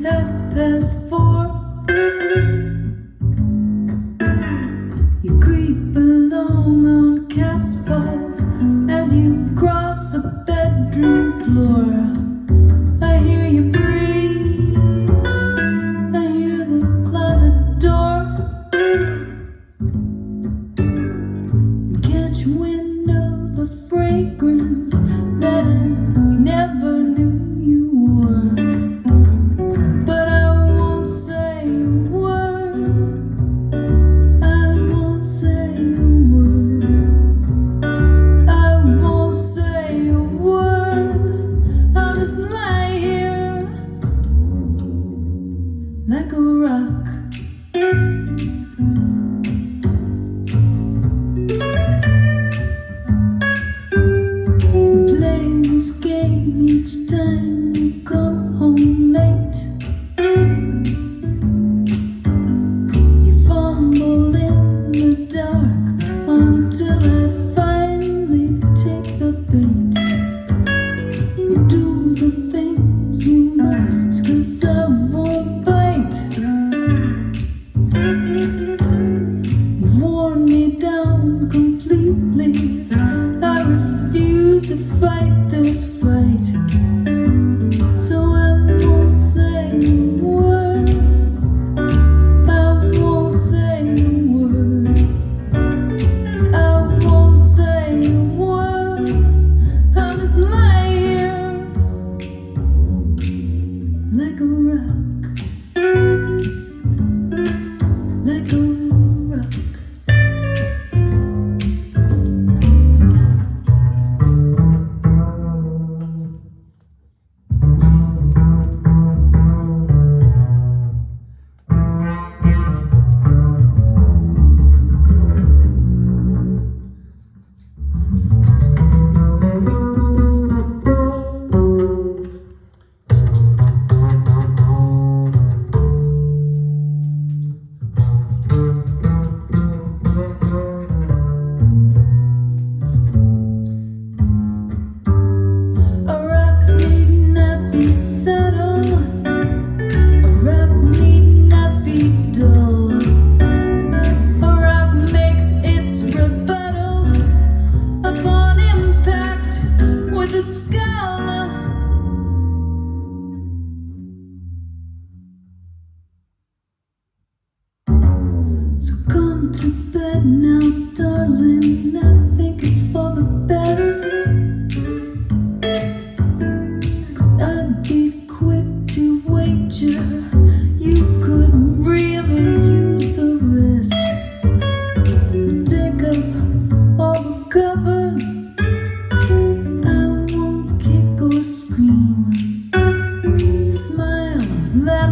4:30. You creep along on cat's paws as you cross the bedroom floor. I hear you breathe, I hear the closet door. Catch wind of the fragrance that I never knew you were. But I won't say a word, I won't say a word, I won't say a word. I'll just lie here like a rock. Each time you come home late, you fumble in the dark until I finally take the bait. You do the things you must, 'cause I won't bite. You've worn me down completely, I refuse to fight this fight. So I won't say a word, I won't say a word, I won't say a word. I'll just lie here like a rock, like a rock. So come to bed now, darling, I think it's for the best. 'Cause I'd be quick to wager you couldn't really use the rest. Take up all the covers, I won't kick or scream. Smile, that